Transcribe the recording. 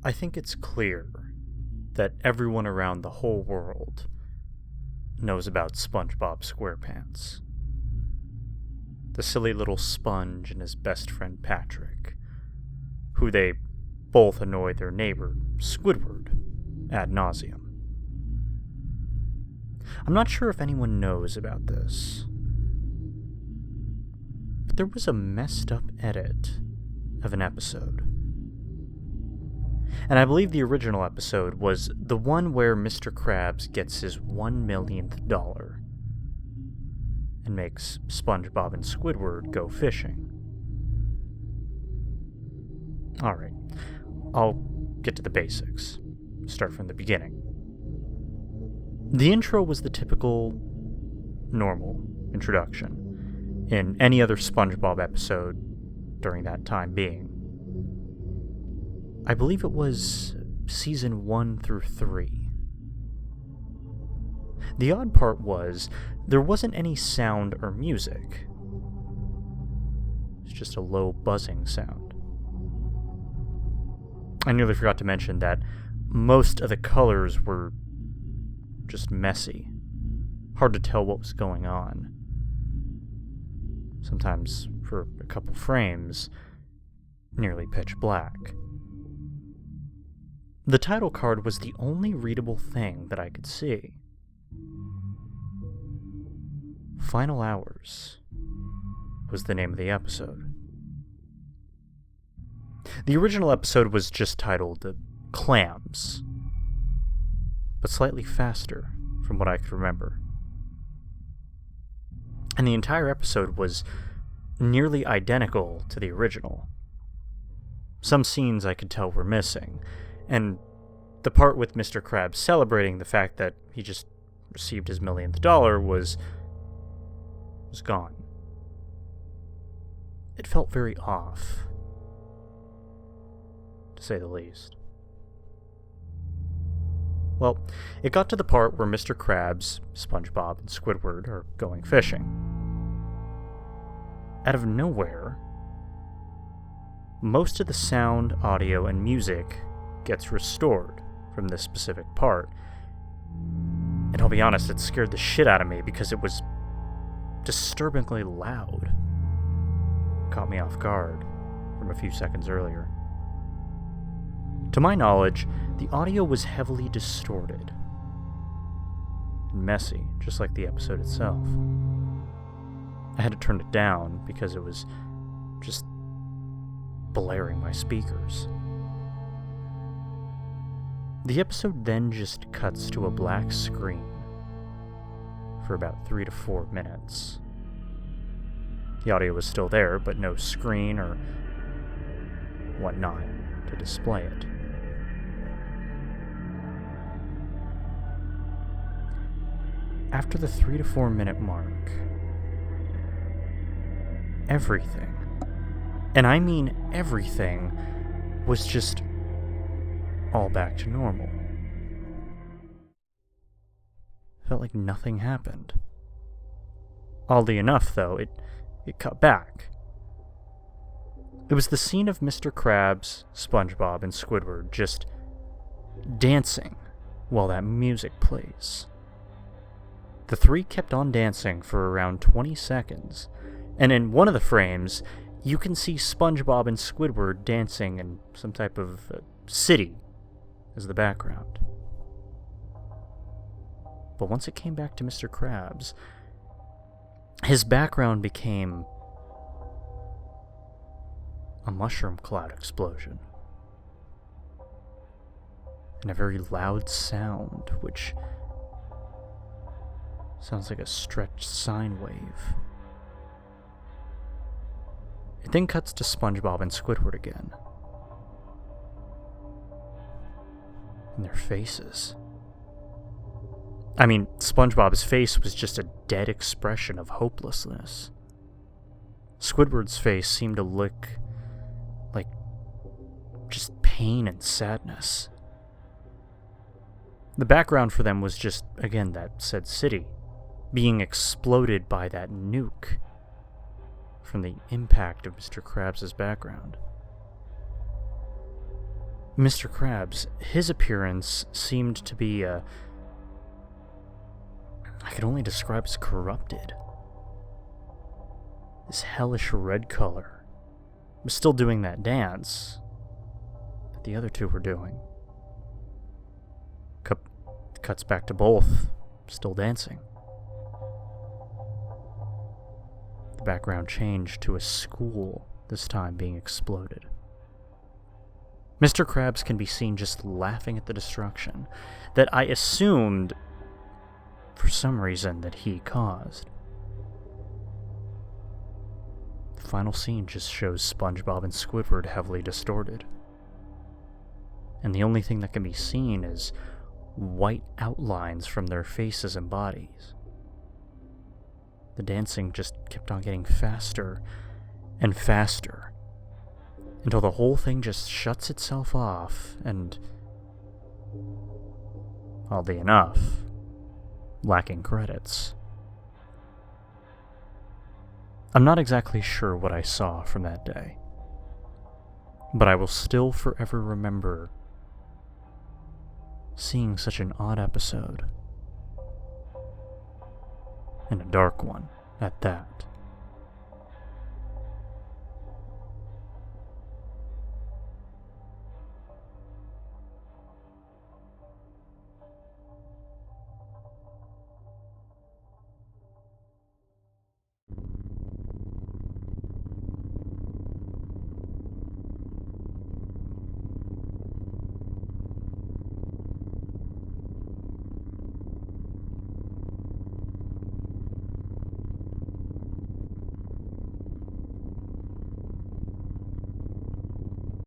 I think it's clear that everyone around the whole world knows about SpongeBob SquarePants. The silly little sponge and his best friend Patrick, who they both annoy their neighbor, Squidward, ad nauseum. I'm not sure if anyone knows about this, but there was a messed up edit of an episode. And I believe the original episode was the one where Mr. Krabs gets his $1,000,000th and makes SpongeBob and Squidward go fishing. Alright, I'll get to the basics. Start from the beginning. The intro was the typical, normal introduction in any other SpongeBob episode during that time being. I believe it was season 1 through 3. The odd part was, there wasn't any sound or music. It's just a low buzzing sound. I nearly forgot to mention that most of the colors were just messy. Hard to tell what was going on. Sometimes, for a couple frames, nearly pitch black. The title card was the only readable thing that I could see. Final Hours was the name of the episode. The original episode was just titled Clams, but slightly faster from what I could remember. And the entire episode was nearly identical to the original. Some scenes I could tell were missing, and the part with Mr. Krabs celebrating the fact that he just received his $1,000,000th was gone. It felt very off, to say the least. Well, it got to the part where Mr. Krabs, SpongeBob, and Squidward are going fishing. Out of nowhere, most of the sound, audio, and music gets restored from this specific part. And I'll be honest, it scared the shit out of me because it was disturbingly loud. Caught me off guard from a few seconds earlier. To my knowledge, the audio was heavily distorted and messy, just like the episode itself. I had to turn it down because it was just blaring my speakers. The episode then just cuts to a black screen for about 3 to 4 minutes. The audio was still there, but no screen or whatnot to display it. After the 3 to 4 minute mark, everything, and I mean everything, was just all back to normal. Felt like nothing happened. Oddly enough, though, it cut back. It was the scene of Mr. Krabs, SpongeBob, and Squidward just dancing while that music plays. The three kept on dancing for around 20 seconds, and in one of the frames, you can see SpongeBob and Squidward dancing in some type of city as the background. But once it came back to Mr. Krabs, his background became a mushroom cloud explosion. And a very loud sound, which sounds like a stretched sine wave. It then cuts to SpongeBob and Squidward again. And their faces. I mean, SpongeBob's face was just a dead expression of hopelessness. Squidward's face seemed to look like just pain and sadness. The background for them was just, again, that said city being exploded by that nuke from the impact of Mr. Krabs' background. Mr. Krabs, his appearance seemed to be, I could only describe as corrupted. This hellish red color was still doing that dance that the other two were doing. Cuts back to both, still dancing. The background changed to a school, this time being exploded. Mr. Krabs can be seen just laughing at the destruction that I assumed, for some reason, that he caused. The final scene just shows SpongeBob and Squidward heavily distorted. And the only thing that can be seen is white outlines from their faces and bodies. The dancing just kept on getting faster and faster until the whole thing just shuts itself off and, oddly enough, lacking credits. I'm not exactly sure what I saw from that day, but I will still forever remember seeing such an odd episode, and a dark one at that.